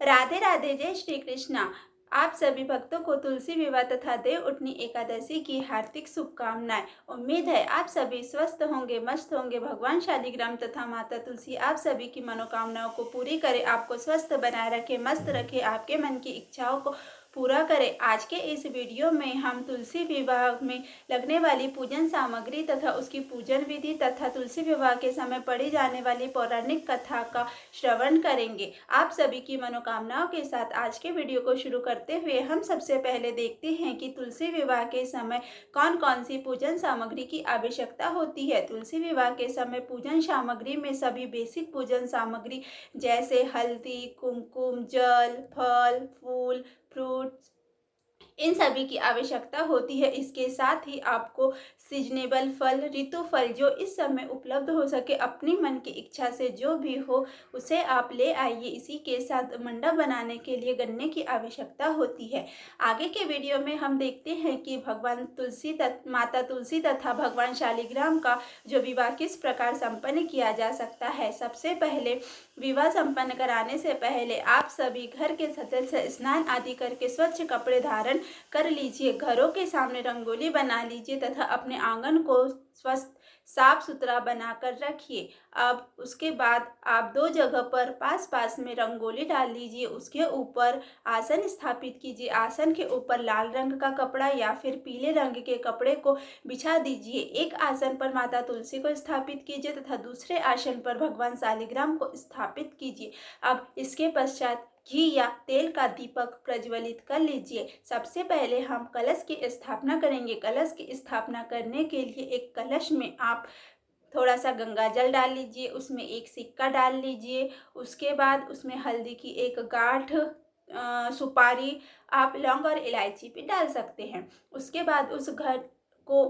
राधे राधे। जय श्री कृष्णा। आप सभी भक्तों को तुलसी विवाह तथा देव उठनी एकादशी की हार्दिक शुभकामनाएं। उम्मीद है आप सभी स्वस्थ होंगे, मस्त होंगे। भगवान शालिग्राम तथा माता तुलसी आप सभी की मनोकामनाओं को पूरी करे, आपको स्वस्थ बनाए रखे, मस्त रखे, आपके मन की इच्छाओं को पूरा करे। आज के इस वीडियो में हम तुलसी विवाह में लगने वाली पूजन सामग्री तथा उसकी पूजन विधि तथा तुलसी विवाह के समय पढ़ी जाने वाली पौराणिक कथा का श्रवण करेंगे। आप सभी की मनोकामनाओं के साथ आज के वीडियो को शुरू करते हुए हम सबसे पहले देखते हैं कि तुलसी विवाह के समय कौन कौन सी पूजन सामग्री की आवश्यकता होती है। तुलसी विवाह के समय पूजन सामग्री में सभी बेसिक पूजन सामग्री जैसे हल्दी, कुमकुम, जल, फल, फूल, फ्रूट्स, इन सभी की आवश्यकता होती है। इसके साथ ही आपको सीजनेबल फल, ऋतु फल जो इस समय उपलब्ध हो सके, अपनी मन की इच्छा से जो भी हो उसे आप ले आइए। इसी के साथ मंडप बनाने के लिए गन्ने की आवश्यकता होती है। आगे के वीडियो में हम देखते हैं कि भगवान तुलसी माता तुलसी तथा भगवान शालिग्राम का जो विवाह किस प्रकार संपन्न किया जा सकता है। सबसे पहले विवाह संपन्न कराने से पहले आप सभी घर के सदस्य स्नान आदि करके स्वच्छ कपड़े धारण कर लीजिए। घरों के सामने रंगोली बना लीजिए तथा अपने आंगन को स्वस्थ साफ सुथरा बनाकर रखिए। अब उसके बाद आप दो जगह पर पास पास में रंगोली डाल लीजिए। उसके ऊपर आसन स्थापित कीजिए। आसन के ऊपर लाल रंग का कपड़ा या फिर पीले रंग के कपड़े को बिछा दीजिए। एक आसन पर माता तुलसी को स्थापित कीजिए तथा दूसरे आसन पर भगवान शालिग्राम को स्थापित कीजिए। अब इसके पश्चात घी या तेल का दीपक प्रज्वलित कर लीजिए। सबसे पहले हम कलश की स्थापना करेंगे। कलश की स्थापना करने के लिए एक कलश में आप थोड़ा सा गंगा जल डाल लीजिए, उसमें एक सिक्का डाल लीजिए। उसके बाद उसमें हल्दी की एक गांठ, सुपारी, आप लौंग और इलायची भी डाल सकते हैं। उसके बाद उस घर को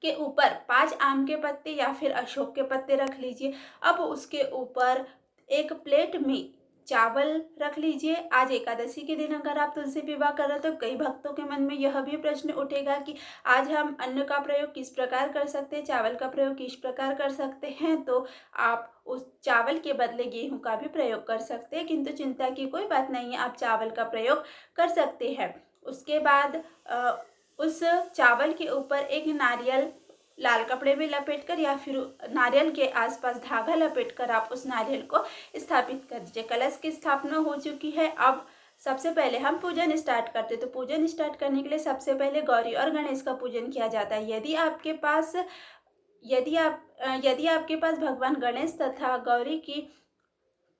के ऊपर 5 आम के पत्ते या फिर अशोक के पत्ते रख लीजिए। अब उसके ऊपर एक प्लेट में चावल रख लीजिए। आज एकादशी के दिन अगर आप तुलसी विवाह कर रहे हो तो कई भक्तों के मन में यह भी प्रश्न उठेगा कि आज हम अन्न का प्रयोग किस प्रकार कर सकते हैं, चावल का प्रयोग किस प्रकार कर सकते हैं। तो आप उस चावल के बदले गेहूं का भी प्रयोग कर सकते हैं, किंतु चिंता की कोई बात नहीं है, आप चावल का प्रयोग कर सकते हैं। उसके बाद उस चावल के ऊपर एक नारियल लाल कपड़े में लपेटकर या फिर नारियल के आसपास धागा लपेटकर आप उस नारियल को स्थापित कर दीजिए। कलश की स्थापना हो चुकी है। अब सबसे पहले हम पूजन स्टार्ट करते हैं। तो पूजन स्टार्ट करने के लिए सबसे पहले गौरी और गणेश का पूजन किया जाता है। यदि आपके पास भगवान गणेश तथा गौरी की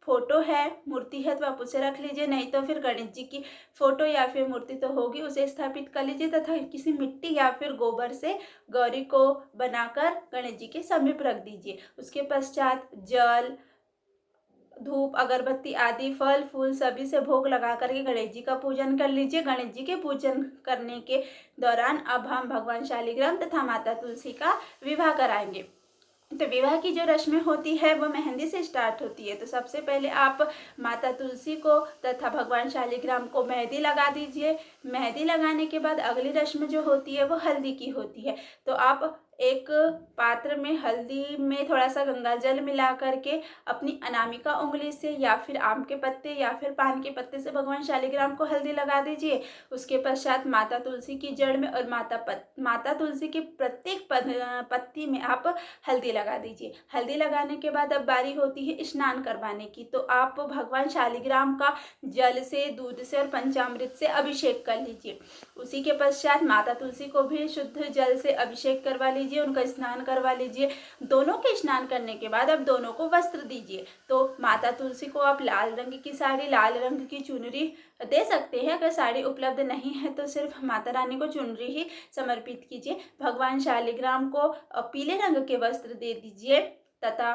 फोटो है, मूर्ति है, तो आप उसे रख लीजिए। नहीं तो फिर गणेश जी की फोटो या फिर मूर्ति तो होगी, उसे स्थापित कर लीजिए तथा किसी मिट्टी या फिर गोबर से गौरी को बनाकर गणेश जी के समीप रख दीजिए। उसके पश्चात जल, धूप, अगरबत्ती आदि फल फूल सभी से भोग लगा करके गणेश जी का पूजन कर लीजिए। गणेश जी के पूजन करने के दौरान अब हम भगवान शालिग्राम तथा माता तुलसी का विवाह कराएंगे। तो विवाह की जो रस्में होती है वो मेहंदी से स्टार्ट होती है। तो सबसे पहले आप माता तुलसी को तथा भगवान शालिग्राम को मेहंदी लगा दीजिए। मेहंदी लगाने के बाद अगली रस्म जो होती है वो हल्दी की होती है। तो आप एक पात्र में हल्दी में थोड़ा सा गंगा जल मिला करके अपनी अनामिका उंगली से या फिर आम के पत्ते या फिर पान के पत्ते से भगवान शालिग्राम को हल्दी लगा दीजिए। उसके पश्चात माता तुलसी की जड़ में और माता तुलसी की प्रत्येक पत्ती में आप हल्दी लगा दीजिए। हल्दी लगाने के बाद अब बारी होती है स्नान करवाने की। तो आप भगवान शालिग्राम का जल से, दूध से और पंचामृत से अभिषेक कर लीजिए। उसी के पश्चात माता तुलसी को भी शुद्ध जल से अभिषेक करवा लीजिए, उनका स्नान करवा लीजिए। दोनों के स्नान करने के बाद अब दोनों को वस्त्र दीजिए। तो माता तुलसी को आप लाल रंग की साड़ी, लाल रंग की चुनरी दे सकते हैं। अगर साड़ी उपलब्ध नहीं है तो सिर्फ माता रानी को चुनरी ही समर्पित कीजिए। भगवान शालिग्राम को पीले रंग के वस्त्र दे दीजिए तथा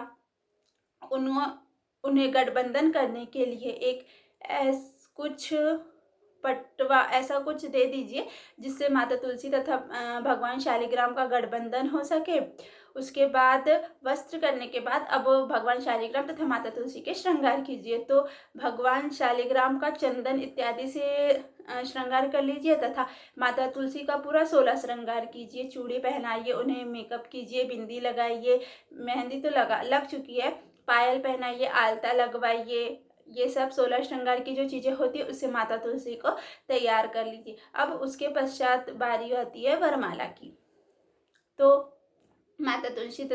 उन्हें गठबंधन करने के लिए एक कुछ पटवा ऐसा कुछ दे दीजिए जिससे माता तुलसी तथा भगवान शालिग्राम का गठबंधन हो सके। उसके बाद वस्त्र करने के बाद अब भगवान शालिग्राम तथा माता तुलसी के श्रृंगार कीजिए। तो भगवान शालिग्राम का चंदन इत्यादि से श्रृंगार कर लीजिए तथा माता तुलसी का पूरा 16 श्रृंगार कीजिए। चूड़ी पहनाइए, उन्हें मेकअप कीजिए, बिंदी लगाइए, मेहंदी तो लग चुकी है, पायल पहनाइए, आलता लगवाइए, ये सब 16 श्रृंगार की जो चीज़ें होती है उससे माता तुलसी को तैयार कर लीजिए। अब उसके पश्चात बारी आती है वरमाला की। तो माता तुलसी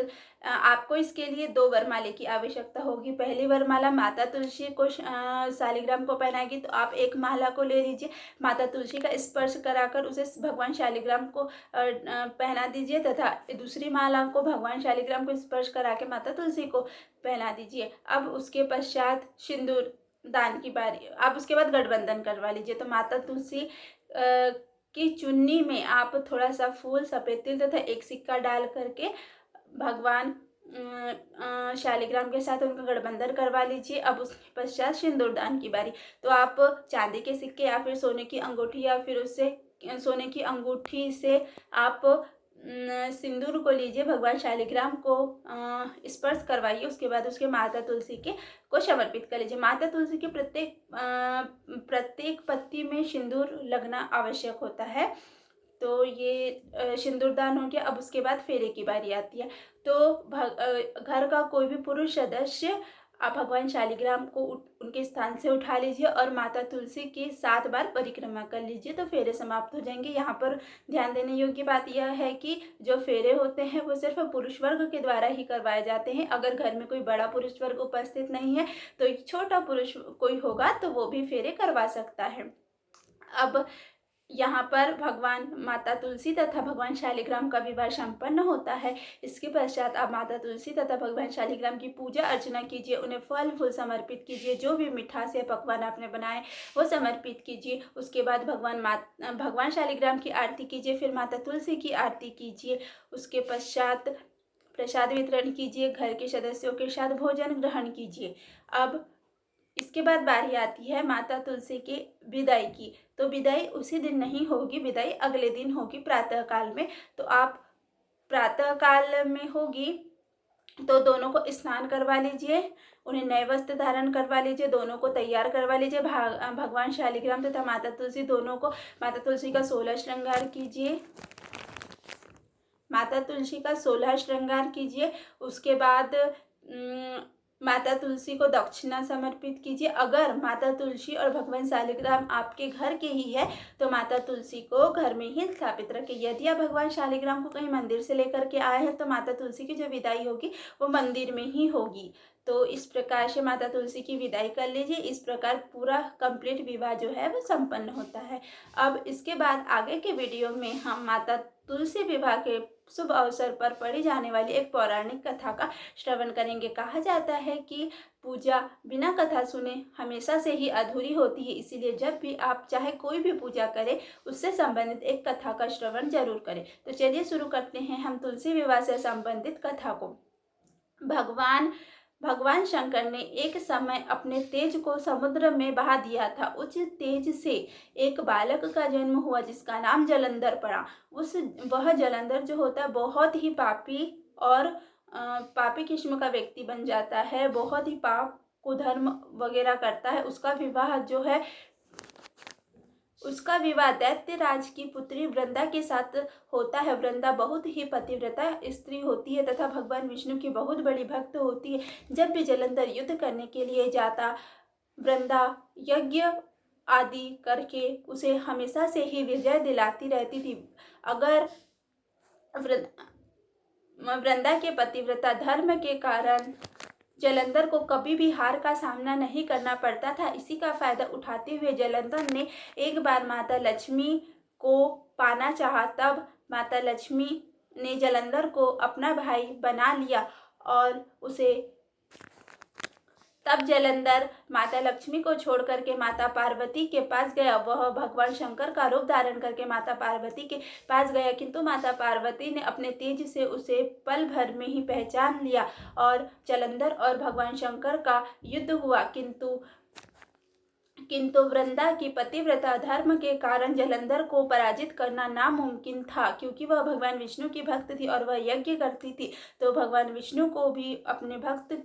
आपको इसके लिए 2 वरमाले की आवश्यकता होगी। पहली वरमाला माता तुलसी को शालिग्राम को पहनाएगी, तो आप एक माला को ले लीजिए, माता तुलसी का स्पर्श कराकर उसे भगवान शालिग्राम को पहना दीजिए तथा दूसरी माला को भगवान शालिग्राम को स्पर्श करा के माता तुलसी को पहना दीजिए। अब उसके पश्चात सिंदूर दान की बारी, आप उसके बाद गठबंधन करवा लीजिए। तो माता तुलसी की चुन्नी में आप थोड़ा सा फूल, सफ़ेद तिल तथा एक सिक्का डाल करके भगवान शालिग्राम के साथ उनका गठबंधन करवा लीजिए। अब उसके पश्चात सिंदूरदान की बारी। तो आप चांदी के सिक्के या फिर सोने की अंगूठी या फिर उससे सोने की अंगूठी से आप सिंदूर को लीजिए, भगवान शालिग्राम को स्पर्श करवाइए। उसके बाद उसके माता तुलसी के को समर्पित कर लीजिए। माता तुलसी के प्रत्येक पत्ती में सिंदूर लगना आवश्यक होता है। तो ये सिंदूरदान हो गया। अब उसके बाद फेरे की बारी आती है। तो घर का कोई भी पुरुष सदस्य आप भगवान शालिग्राम को उनके स्थान से उठा लीजिए और माता तुलसी की 7 बार परिक्रमा कर लीजिए, तो फेरे समाप्त हो जाएंगे। यहाँ पर ध्यान देने योग्य बात यह है कि जो फेरे होते हैं वो सिर्फ पुरुष वर्ग के द्वारा ही करवाए जाते हैं। अगर घर में कोई बड़ा पुरुष वर्ग उपस्थित नहीं है तो एक छोटा पुरुष कोई होगा तो वो भी फेरे करवा सकता है। अब यहाँ पर भगवान माता तुलसी तथा भगवान शालिग्राम का विवाह संपन्न होता है। इसके पश्चात आप माता तुलसी तथा भगवान शालिग्राम की पूजा अर्चना कीजिए, उन्हें फल फूल समर्पित कीजिए, जो भी मिठास या पकवान आपने बनाए वो समर्पित कीजिए। उसके बाद भगवान शालिग्राम की आरती कीजिए, फिर माता तुलसी की आरती कीजिए। उसके पश्चात प्रसाद वितरण कीजिए, घर के सदस्यों के साथ भोजन ग्रहण कीजिए। अब इसके बाद बारी आती है माता तुलसी की विदाई की। तो विदाई उसी दिन नहीं होगी, विदाई अगले दिन होगी प्रातः काल में। तो आप प्रातः काल में होगी तो दोनों को स्नान करवा लीजिए, उन्हें नए वस्त्र धारण करवा लीजिए, दोनों को तैयार करवा लीजिए। भगवान शालिग्राम तथा माता तुलसी दोनों को, माता तुलसी का 16 श्रृंगार कीजिए, माता तुलसी का 16 श्रृंगार कीजिए। उसके बाद माता तुलसी को दक्षिणा समर्पित कीजिए। अगर माता तुलसी और भगवान शालिग्राम आपके घर के ही है तो माता तुलसी को घर में ही स्थापित रखें। यदि आप भगवान शालिग्राम को कहीं मंदिर से लेकर के आए हैं तो माता तुलसी की जो विदाई होगी वो मंदिर में ही होगी। तो इस प्रकार से माता तुलसी की विदाई कर लीजिए। इस प्रकार पूरा कंप्लीट विवाह जो है वो संपन्न होता है। अब इसके बाद आगे के वीडियो में हम माता तुलसी विवाह के शुभ अवसर पर पढ़ी जाने वाली एक पौराणिक कथा का श्रवण करेंगे। कहा जाता है कि पूजा बिना कथा सुने हमेशा से ही अधूरी होती है, इसीलिए जब भी आप चाहे कोई भी पूजा करें उससे संबंधित एक कथा का श्रवण जरूर करें। तो चलिए शुरू करते हैं हम तुलसी विवाह से संबंधित कथा को। भगवान शंकर ने एक समय अपने तेज को समुद्र में बहा दिया था। उस तेज से एक बालक का जन्म हुआ जिसका नाम जलंधर पड़ा। वह जलंधर जो होता है बहुत ही पापी और पापी किस्म का व्यक्ति बन जाता है, बहुत ही पाप कुधर्म वगैरह करता है। उसका विवाह दैत्यराज की पुत्री वृंदा के साथ होता है। वृंदा बहुत ही पतिव्रता स्त्री होती है तथा भगवान विष्णु की बहुत बड़ी भक्त होती है। जब भी जलंधर युद्ध करने के लिए जाता, वृंदा यज्ञ आदि करके उसे हमेशा से ही विजय दिलाती रहती थी। अगर वृंदा के पतिव्रता धर्म के कारण जलंधर को कभी भी हार का सामना नहीं करना पड़ता था। इसी का फायदा उठाते हुए जलंधर ने एक बार माता लक्ष्मी को पाना चाहा। तब माता लक्ष्मी ने जलंधर को अपना भाई बना लिया और तब जलंधर माता लक्ष्मी को छोड़ करके माता पार्वती के पास गया। वह भगवान शंकर का रूप धारण करके माता पार्वती के पास गया, किंतु माता पार्वती ने अपने तेज से उसे पल भर में ही पहचान लिया और जलंधर और भगवान शंकर का युद्ध हुआ। किंतु वृंदा की पतिव्रता धर्म के कारण जलंधर को पराजित करना नामुमकिन था, क्योंकि वह भगवान विष्णु की भक्त थी और वह यज्ञ करती थी। तो भगवान विष्णु को भी अपने भक्त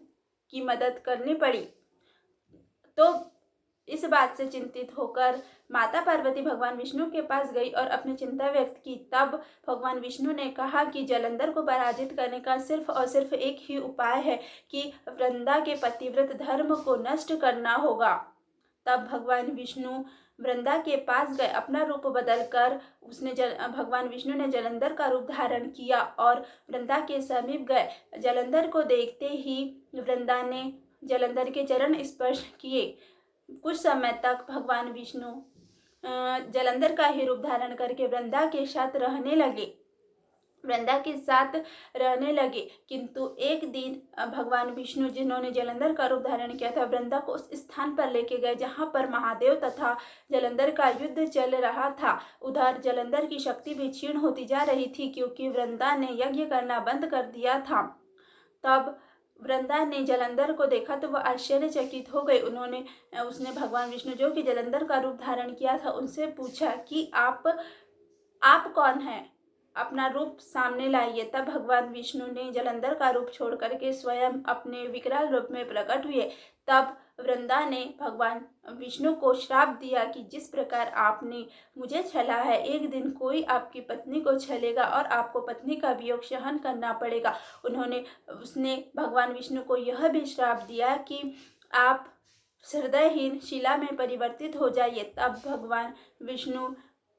की मदद करनी पड़ी। तो इस इस बात से चिंतित होकर माता पार्वती भगवान विष्णु के पास गई और अपनी चिंता व्यक्त की। तब भगवान विष्णु ने कहा कि जलंधर को पराजित करने का सिर्फ और सिर्फ एक ही उपाय है कि वृंदा के पतिव्रत धर्म को नष्ट करना होगा। तब भगवान विष्णु वृंदा के पास गए। अपना रूप बदलकर भगवान विष्णु ने जलंधर का रूप धारण किया और वृंदा के समीप गए। जलंधर को देखते ही वृंदा ने जलंधर के चरण स्पर्श किए। कुछ समय तक भगवान विष्णु जलंधर का ही रूप धारण करके वृंदा के साथ रहने लगे। किंतु एक दिन भगवान विष्णु, जिन्होंने जलंधर का रूप धारण किया था, वृंदा को उस स्थान पर लेके गए जहां पर महादेव तथा जलंधर का युद्ध चल रहा था। उधर जलंधर की शक्ति भी क्षीण होती जा रही थी क्योंकि वृंदा ने यज्ञ करना बंद कर दिया था। तब वृंदा ने जलंधर को देखा तो वह आश्चर्यचकित हो गई। उसने भगवान विष्णु, जो कि जलंधर का रूप धारण किया था, उनसे पूछा कि आप कौन हैं, अपना रूप सामने लाइए। तब भगवान विष्णु ने जलंधर का रूप छोड़ करके स्वयं अपने विकराल रूप में प्रकट हुए। तब वृंदा ने भगवान विष्णु को श्राप दिया कि जिस प्रकार आपने मुझे छला है, एक दिन कोई आपकी पत्नी को छलेगा और आपको पत्नी का वियोग सहन करना पड़ेगा। उसने भगवान विष्णु को यह भी श्राप दिया कि आप हृदयहीन शिला में परिवर्तित हो जाइए। तब भगवान विष्णु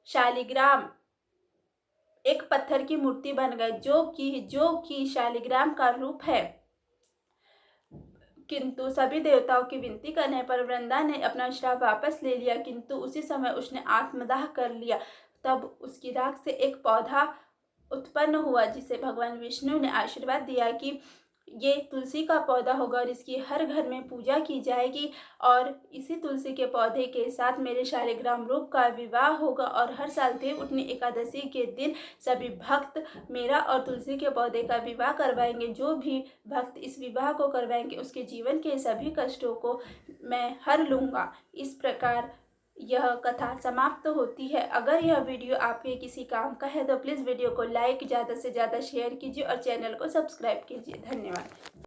शालिग्राम, एक पत्थर की मूर्ति बन गए, जो कि शालिग्राम का रूप है। किंतु सभी देवताओं की विनती करने पर वृंदा ने अपना श्राप वापस ले लिया, किंतु उसी समय उसने आत्मदाह कर लिया। तब उसकी राख से एक पौधा उत्पन्न हुआ जिसे भगवान विष्णु ने आशीर्वाद दिया कि ये तुलसी का पौधा होगा और इसकी हर घर में पूजा की जाएगी और इसी तुलसी के पौधे के साथ मेरे शालिग्राम रूप का विवाह होगा और हर साल देवउठनी एकादशी के दिन सभी भक्त मेरा और तुलसी के पौधे का विवाह करवाएंगे। जो भी भक्त इस विवाह को करवाएंगे उसके जीवन के सभी कष्टों को मैं हर लूँगा। इस प्रकार यह कथा समाप्त होती है। अगर यह वीडियो आपके किसी काम का है तो प्लीज़ वीडियो को लाइक, ज़्यादा से ज़्यादा शेयर कीजिए और चैनल को सब्सक्राइब कीजिए। धन्यवाद।